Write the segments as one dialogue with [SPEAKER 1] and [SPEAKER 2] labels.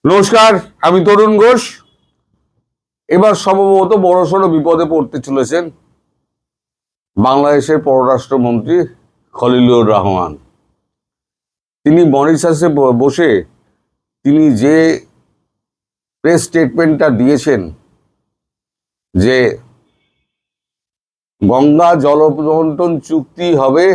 [SPEAKER 1] নমস্কার, আমি তরুণ ঘোষ। এবার সম্ভবত বড়সড় বিপদে পড়তে চলেছেন বাংলাদেশের পররাষ্ট্রমন্ত্রী খলিলুর রহমান। তিনি মরিশাসে বসে তিনি যে প্রেস স্টেটমেন্টটা দিয়েছেন যে গঙ্গা জলবন্টন চুক্তি হবে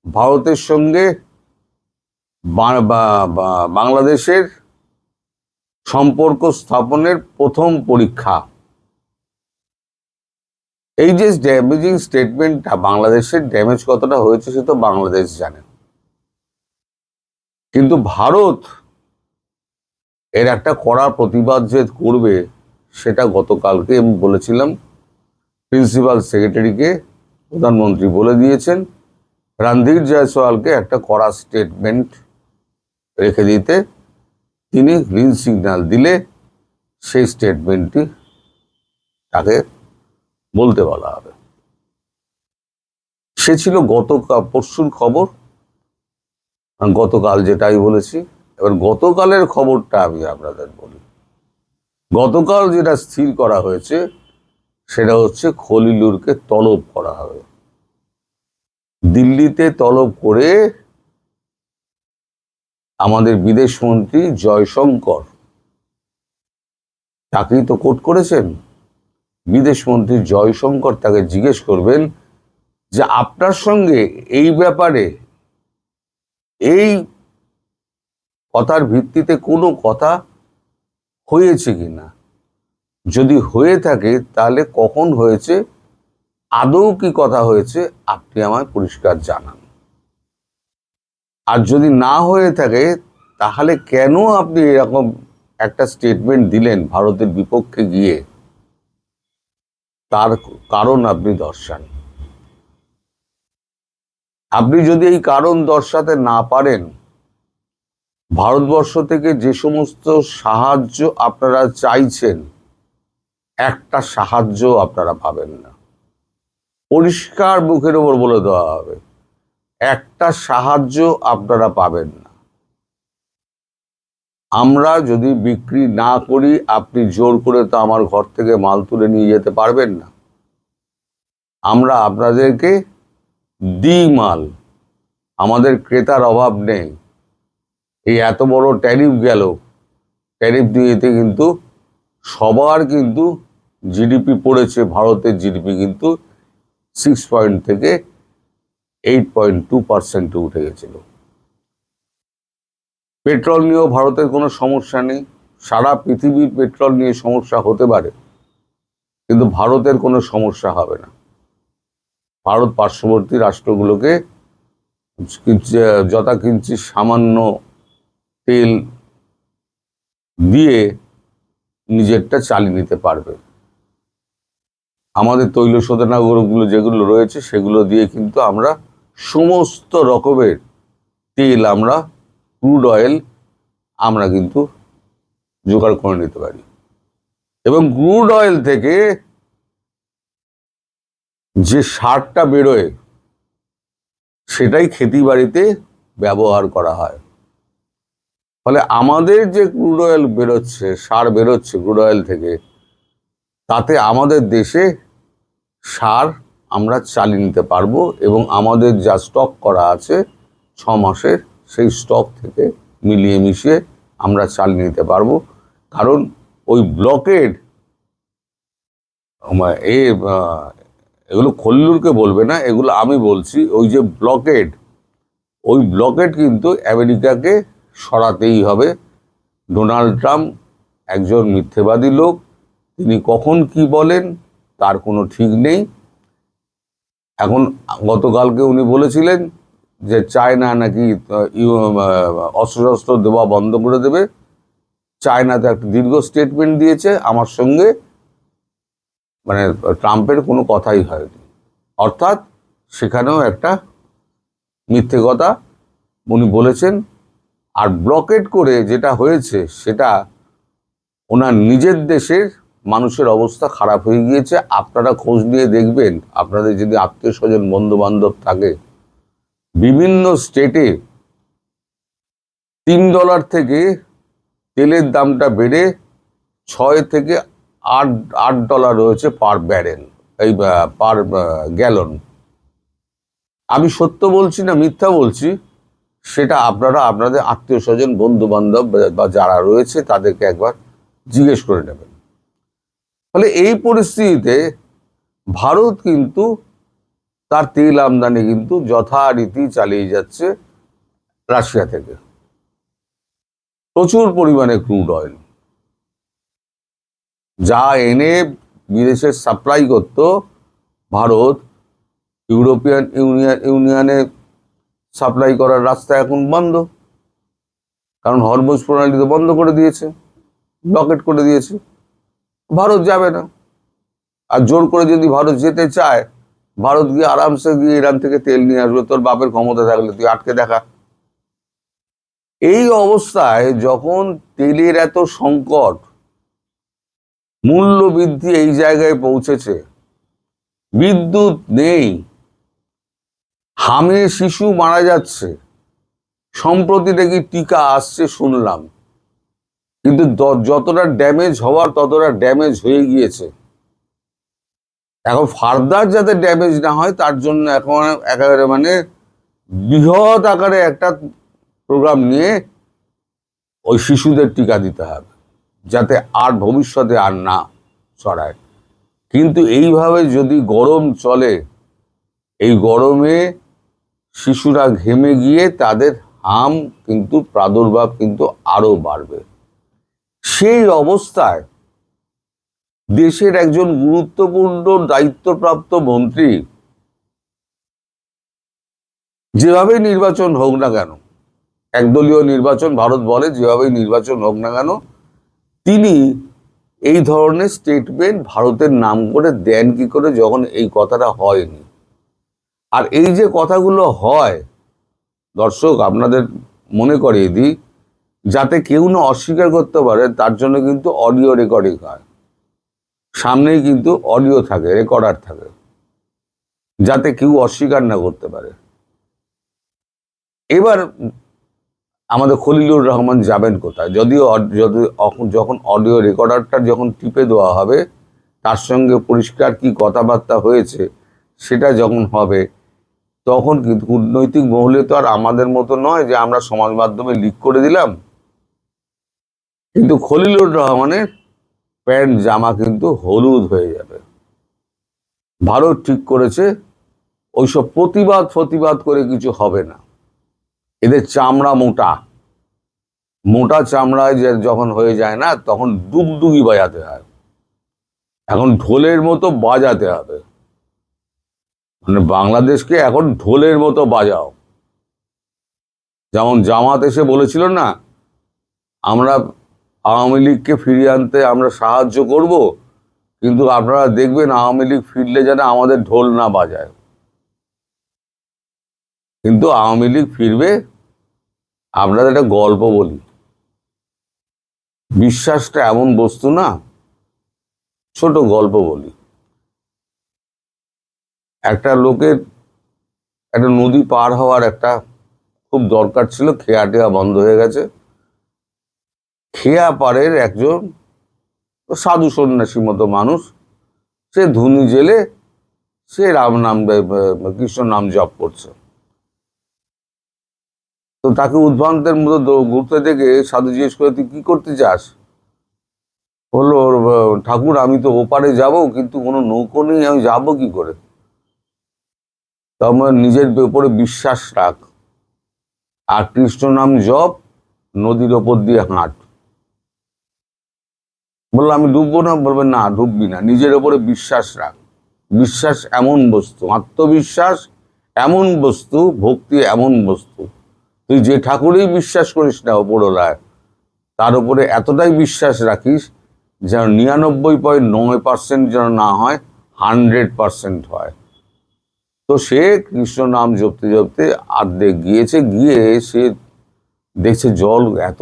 [SPEAKER 1] ভারতের সঙ্গে বাংলাদেশের সম্পর্ক স্থাপনের প্রথম পরীক্ষা। এই যে ড্যামেজিং স্টেটমেন্টটা, বাংলাদেশের ড্যামেজ কতটা হয়েছে সে তো বাংলাদেশ জানে, কিন্তু ভারত এর একটা কড়া প্রতিবাদ যে করবে সেটা গতকালকে আমি বলেছিলাম, প্রিন্সিপাল সেক্রেটারিকে প্রধানমন্ত্রী বলে দিয়েছেন রণধীর জয়সওয়ালকে একটা কড়া স্টেটমেন্ট রেখে দিতে। তিনি গ্রিন সিগন্যাল দিলে সেই স্টেটমেন্টটি তাকে বলতে বলা হবে। সে ছিল পরশুর খবর, গতকাল যেটাই বলেছি। এবার গতকালের খবরটা আমি আপনাদের বলি। গতকাল যেটা স্থির করা হয়েছে সেটা হচ্ছে খলিলুরকে তলব করা হবে। দিল্লিতে তলব করে আমাদের বিদেশমন্ত্রী জয়শঙ্কর, তাকেই তো কোট করেছেন, বিদেশমন্ত্রী জয়শঙ্কর তাকে জিজ্ঞেস করবেন যে আপনার সঙ্গে এই ব্যাপারে এই কথার ভিত্তিতে কোনো কথা হয়েছে কিনা, যদি হয়ে থাকে তাহলে কখন হয়েছে, আদৌ কি কথা হয়েছে আপনি আমায় পরিষ্কার জানান। আর যদি না হয়ে থাকে তাহলে কেন আপনি এরকম একটা স্টেটমেন্ট দিলেন ভারতের বিপক্ষে গিয়ে, তার কারণ আপনি দর্শান। আপনি যদি এই কারণ দর্শাতে না পারেন, ভারতবর্ষ থেকে যে সমস্ত সাহায্য আপনারা চাইছেন একটা সাহায্য আপনারা পাবেন না। পরিষ্কার মুখের ওপর বলে দেওয়া হবে, একটা সাহায্য আপনারা পাবেন না। আমরা যদি বিক্রি না করি, আপনি জোর করে তো আমার ঘর থেকে মাল তুলে নিয়ে যেতে পারবেন না। আমরা আপনাদেরকে দিই মাল, আমাদের ক্রেতার অভাব নেই। এই এত বড় ট্যারিফ গেল, ট্যারিফ দিয়েতে কিন্তু সবার কিন্তু জিডিপি পড়েছে। ভারতের জিডিপি কিন্তু 6 থেকে 8.2% উঠে গেছিল। পেট্রোল নিয়েও ভারতের কোনো সমস্যা নেই। সারা পৃথিবীর পেট্রোল নিয়ে সমস্যা হতে পারে, কিন্তু ভারতের কোনো সমস্যা হবে না। ভারত পার্শ্ববর্তী রাষ্ট্রগুলোকে যথাকিঞ্চিৎ সামান্য তেল দিয়ে নিজেরটা চালিয়ে নিতে পারবে। আমাদের তৈল শোধনাগারগুলো যেগুলো রয়েছে সেগুলো দিয়ে কিন্তু আমরা সমস্ত রকমের তেল, আমরা ক্রুড অয়েল আমরা কিন্তু জোগাড় করে নিতে পারি। এবং ক্রুড অয়েল থেকে যে সারটা বেরোয় সেটাই খেতি বাড়িতে ব্যবহার করা হয়। ফলে আমাদের যে ক্রুড অয়েল বেরোচ্ছে, সার বেরোচ্ছে ক্রুড অয়েল থেকে, তাতে আমাদের দেশে সার আমরা চালিয়ে নিতে পারবো এবং আমাদের যা স্টক করা আছে 6 মাসের, সেই স্টক থেকে মিলিয়ে মিশিয়ে আমরা চালিয়ে নিতে পারবো। কারণ ওই ব্লকেড, এগুলো খলিলুরকে বলবে না, এগুলো আমি বলছি, ওই যে ব্লকেড, ওই ব্লকেড কিন্তু আমেরিকাকে সরাতেই হবে। ডোনাল্ড ট্রাম্প একজন মিথ্যেবাদী লোক, তিনি কখন কি বলেন তার কোনো ঠিক নেই। এখন গতকালকে উনি বলেছিলেন যে চায়না নাকি অস্ত্র দেওয়া বন্ধ করে দেবে। চায়নাতে একটা দীর্ঘ স্টেটমেন্ট দিয়েছে, আমার সঙ্গে মানে ট্রাম্পের কোনো কথাই হয়নি। অর্থাৎ সেখানেও একটা মিথ্যে কথা উনি বলেছেন। আর ব্লকেট করে যেটা হয়েছে সেটা ওনার নিজের দেশের মানুষের অবস্থা খারাপ হয়ে গিয়েছে। আপনারা খোঁজ নিয়ে দেখবেন, আপনাদের যদি আত্মীয় স্বজন বন্ধু বান্ধব থাকে, বিভিন্ন স্টেটে $3 থেকে তেলের দামটা বেড়ে 6 থেকে 8 8 ডলার রয়েছে পার ব্যারেল, এই পার গ্যালন। আমি সত্য বলছি না মিথ্যা বলছি, সেটা আপনারা আপনাদের আত্মীয় স্বজন, বন্ধু বান্ধব বা যারা রয়েছে তাদেরকে একবার জিজ্ঞেস করে নেবেন। ফলে এই পরিস্থিতিতে ভারত কিন্তু তার তেল আমদানি কিন্তু যথারীতি চালিয়ে যাচ্ছে রাশিয়া থেকে, প্রচুর পরিমাণে ক্রুড অয়েল, যা এনে বিদেশে সাপ্লাই করত ভারত, ইউরোপিয়ান ইউনিয়নে সাপ্লাই করার রাস্তা এখন বন্ধ, কারণ হরমুজ প্রণালী তো বন্ধ করে দিয়েছে, ব্লকেট করে দিয়েছে। ভারত যাবে না। আর জোর করে যদি ভারত যেতে চায়, ভারত গিয়ে আরামসে গিয়ে ইরান থেকে তেল নিয়ে আসবে, তোর বাপের ক্ষমতা থাকলে তুই আটকে দেখা। এই অবস্থায় যখন তেলের এত সংকট, মূল্য বৃদ্ধি এই জায়গায় পৌঁছেছে, বিদ্যুৎ নেই, হামে শিশু মারা যাচ্ছে, সম্প্রতি নাকি টিকা আসছে শুনলাম, কিন্তু যতটা ড্যামেজ হওয়ার ততটা ড্যামেজ হয়ে গিয়েছে। এখন ফার্দার যাতে ড্যামেজ না হয় তার জন্য এখন একেবারে মানে বৃহৎ আকারে একটা প্রোগ্রাম নিয়ে ওই শিশুদের টিকা দিতে হবে, যাতে আর ভবিষ্যতে আর না ছড়ায়। কিন্তু এইভাবে যদি গরম চলে, এই গরমে শিশুরা ঘেমে গিয়ে তাদের হাম কিন্তু প্রাদুর্ভাব কিন্তু আরো বাড়বে। সেই অবস্থায় দেশের একজন গুরুত্বপূর্ণ দায়িত্বপ্রাপ্ত মন্ত্রী, যেভাবেই নির্বাচন হোক না কেন, একদলীয় নির্বাচন ভারত বলে, যেভাবেই নির্বাচন হোক না কেন, তিনি এই ধরনের স্টেটমেন্ট ভারতের নাম করে দেন কি করে, যখন এই কথাটা হয়নি। আর এই যে কথাগুলো হয়, দর্শক আপনাদের মনে করিয়ে দিই, যাতে কেউ না অস্বীকার করতে পারে, তার জন্য কিন্তু অডিও রেকর্ডিং হয়, সামনেই কিন্তু অডিও থাকে, রেকর্ডার থাকে, যাতে কেউ অস্বীকার না করতে পারে। এবার আমাদের খলিলুর রহমান যাবেন কোথায়? যদিও যখন অডিও রেকর্ডারটা যখন টিপে দেওয়া হবে, তার সঙ্গে পরিষ্কার কি কথাবার্তা হয়েছে সেটা যখন হবে, তখন কিন্তু কূটনৈতিক মহলে তো আর আমাদের মতো নয় যে আমরা সমাজ মাধ্যমে লিক করে দিলাম। কিন্তু খলিলুর রহমানের প্যান্ট জামা কিন্তু হলুদ হয়ে যাবে। ভারত ঠিক করেছে ওইসব প্রতিবাদ করে কিছু হবে না। এদের চামড়া মোটা, মোটা চামড়ায় যে যখন হয়ে যায় না, তখন ডুগডুগি বাজাতে হয়। এখন ঢোলের মতো বাজাতে হবে, মানে বাংলাদেশকে এখন ঢোলের মতো বাজাও। যেমন জামাত এসে বলেছিল না, আমরা আওয়ামী লীগকে ফিরিয়ে আনতে আমরা সাহায্য করব, কিন্তু আপনারা দেখবেন আওয়ামী লীগ ফিরলে যেন আমাদের ঢোল না বাজায়। কিন্তু আওয়ামী লীগ ফিরবে। আপনাদের একটা গল্প বলি, বিশ্বাসটা এমন বস্তু না, ছোট গল্প বলি। একটা লোকের একটা নদী পার হওয়ার একটা খুব দরকার ছিল, খেয়া টেয়া বন্ধ হয়ে গেছে। খেয়া পাড়ের একজন সাধু সন্ন্যাসী মতো মানুষ, সে ধুনি জেলে, সে রাম নাম কৃষ্ণ নাম জপ করছে। তো তাকে উদ্ভ্রান্তের মতো ঘুরতে দেখে সাধু জিজ্ঞেস করে, তুই কি করতে চাস? বললো, ঠাকুর আমি তো ওপারে যাব, কিন্তু কোনো নৌকো নেই, আমি যাবো কি করে? তার নিজের উপরে বিশ্বাস রাখ, আর কৃষ্ণ নাম জপ, নদীর ওপর দিয়ে হাঁট। বললো, আমি ডুববো না? বলবে, না ডুববি না, নিজের ওপরে বিশ্বাস রাখ। বিশ্বাস এমন বস্তু, আত্মবিশ্বাস এমন বস্তু, ভক্তি এমন বস্তু, তুই যে ঠাকুরেই বিশ্বাস করিস না ওপরওয়ালায়, তার উপরে এতটাই বিশ্বাস রাখিস যেন 99.9% যেন না হয়, 100% হয়। তো সে কৃষ্ণ নাম জপতে জপতে আর্ধেক গিয়েছে, গিয়ে সে দেখছে জল এত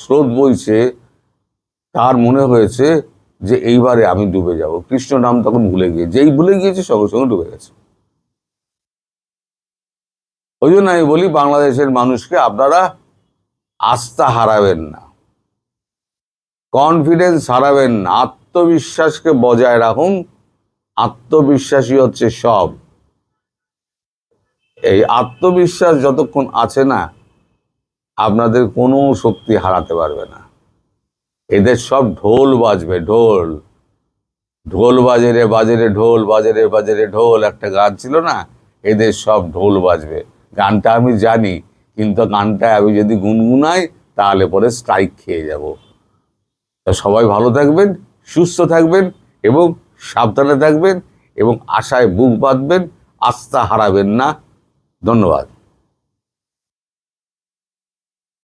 [SPEAKER 1] স্রোত বইছে, তার মনে হয়েছে যে এইবারে আমি ডুবে যাব। কৃষ্ণ নাম তখন ভুলে গিয়ে, যেই ভুলে গিয়েছে সঙ্গে সঙ্গে ডুবে গেছে। ওই জন্য আমি বলি বাংলাদেশের মানুষকে, আপনারা আস্থা হারাবেন না। কনফিডেন্স হারাবেন না, আত্মবিশ্বাসকে বজায় রাখুন। আত্মবিশ্বাসী হচ্ছে সব। এই আত্মবিশ্বাস যতক্ষণ আছে না, আপনাদের কোনো শক্তি হারাতে পারবে না। এদের সব ঢোল বাজবে, ঢোল। ঢোল বাজে রে বাজে রে ঢোল, বাজে রে বাজে রে ঢোল, একটা গান ছিল না? এদের সব ঢোল বাজবে। গানটা আমি জানি, কিন্তু গানটা আমি যদি গুনগুনাই তাহলে পরে স্ট্রাইক খেয়ে যাব। তা সবাই ভালো থাকবেন, সুস্থ থাকবেন এবং সাবধানে থাকবেন এবং আশায় বুক বাঁধবেন, আস্থা হারাবেন না। ধন্যবাদ।